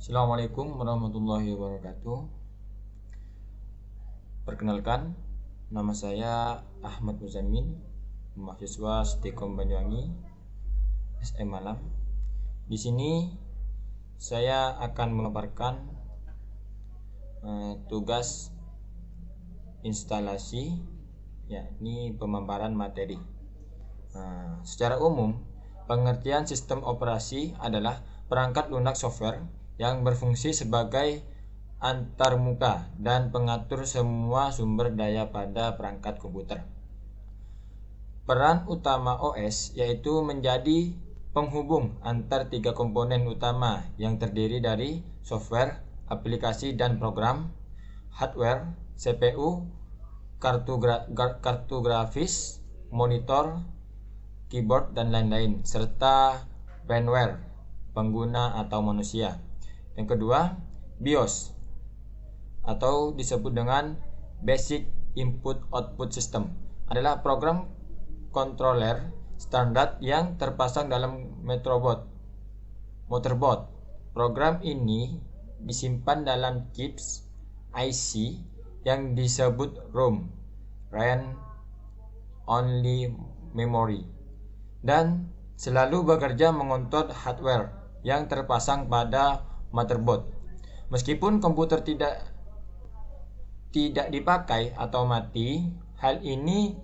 Assalamualaikum warahmatullahi wabarakatuh. Perkenalkan, nama saya Ahmad Muzamin, mahasiswa Stikom Banyuwangi, SM Malam. Di sini saya akan mengabarkan tugas instalasi, yakni pemaparan materi. Secara umum, pengertian sistem operasi adalah perangkat lunak software yang berfungsi sebagai antarmuka dan pengatur semua sumber daya pada perangkat komputer. Peran utama OS yaitu menjadi penghubung antar tiga komponen utama yang terdiri dari software, aplikasi, dan program, hardware, CPU, kartu grafis, monitor, keyboard, dan lain-lain, serta firmware pengguna atau manusia. Yang kedua, BIOS atau disebut dengan Basic Input Output System adalah program controller standar yang terpasang dalam motherboard. Program ini disimpan dalam chips IC yang disebut ROM, Read Only Memory, dan selalu bekerja mengontrol hardware yang terpasang pada motherboard. Meskipun komputer tidak dipakai atau mati, hal ini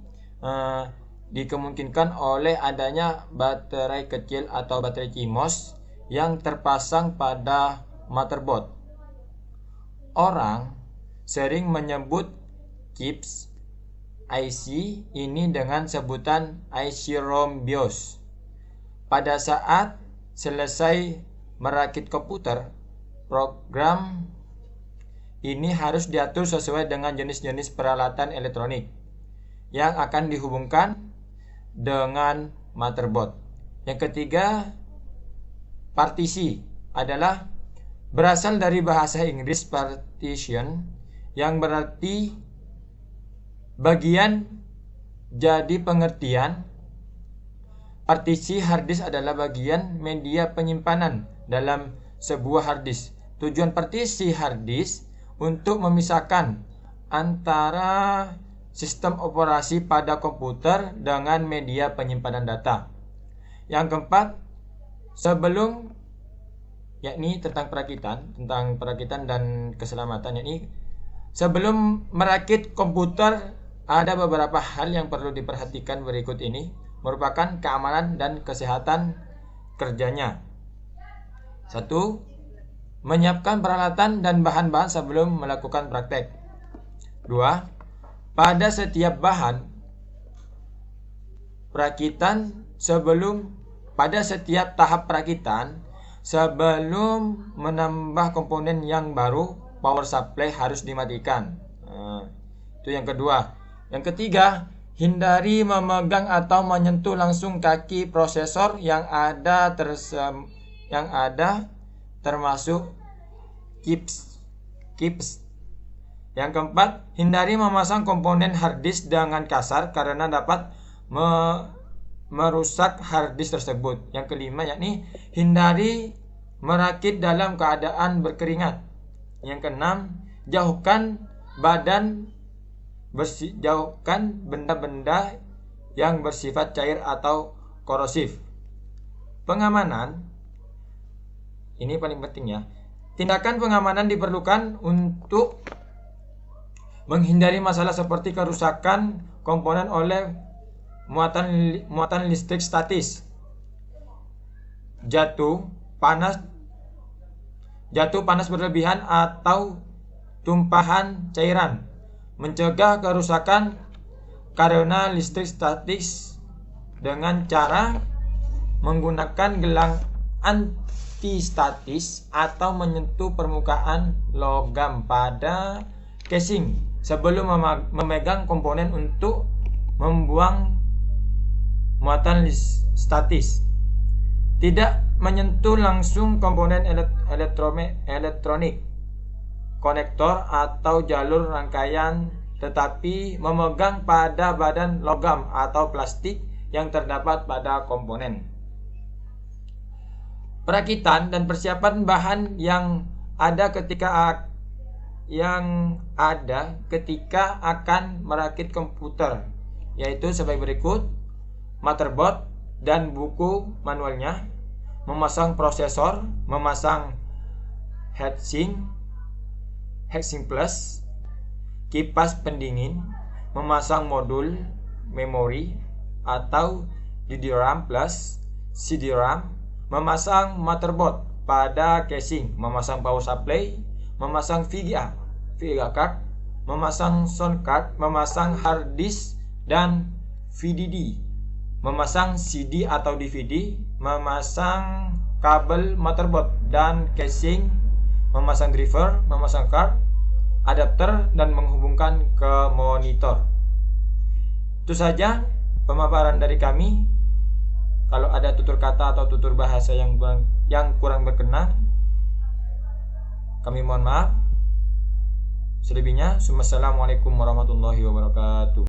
dikemungkinkan oleh adanya baterai kecil atau baterai CMOS yang terpasang pada motherboard. Orang sering menyebut chips IC ini dengan sebutan IC ROM BIOS. Pada saat selesai merakit komputer, program ini harus diatur sesuai dengan jenis-jenis peralatan elektronik yang akan dihubungkan dengan motherboard. Yang ketiga, partisi adalah berasal dari bahasa Inggris partition yang berarti bagian. Jadi pengertian partisi harddisk adalah bagian media penyimpanan dalam sebuah harddisk. Tujuan partisi harddisk untuk memisahkan antara sistem operasi pada komputer dengan media penyimpanan data. Yang keempat, yakni tentang perakitan dan keselamatan, yakni sebelum merakit komputer ada beberapa hal yang perlu diperhatikan berikut ini merupakan keamanan dan kesehatan kerjanya. 1. Menyiapkan peralatan dan bahan-bahan sebelum melakukan praktek. 2. Pada setiap bahan perakitan pada setiap tahap perakitan sebelum menambah komponen yang baru, power supply harus dimatikan. Itu yang kedua. Yang ketiga, hindari memegang atau menyentuh langsung kaki prosesor yang ada termasuk chips. Yang keempat, hindari memasang komponen harddisk dengan kasar karena dapat merusak harddisk tersebut. Yang kelima, yakni hindari merakit dalam keadaan berkeringat. Yang keenam, jauhkan benda-benda yang bersifat cair atau korosif. Pengamanan ini paling penting ya. Tindakan pengamanan diperlukan untuk menghindari masalah seperti kerusakan komponen oleh muatan listrik statis, jatuh panas berlebihan atau tumpahan cairan. Mencegah kerusakan karena listrik statis dengan cara menggunakan gelang antistatis atau menyentuh permukaan logam pada casing sebelum memegang komponen untuk membuang muatan statis. Tidak menyentuh langsung komponen elektronik, konektor atau jalur rangkaian, tetapi memegang pada badan logam atau plastik yang terdapat pada komponen. Perakitan dan persiapan bahan yang ada ketika akan merakit komputer, yaitu sebagai berikut: motherboard dan buku manualnya, memasang prosesor, memasang heatsink plus, kipas pendingin, memasang modul memori atau DDR plus, CD-RAM, memasang motherboard pada casing, memasang power supply, memasang VGA card, memasang sound card, memasang hard disk dan VDD, memasang CD atau DVD, memasang kabel motherboard dan casing, memasang driver, memasang card, adapter, dan menghubungkan ke monitor. Itu saja pemaparan dari kami. Kalau ada tutur kata atau tutur bahasa yang kurang berkenan, kami mohon maaf. Selebihnya, wassalamualaikum warahmatullahi wabarakatuh.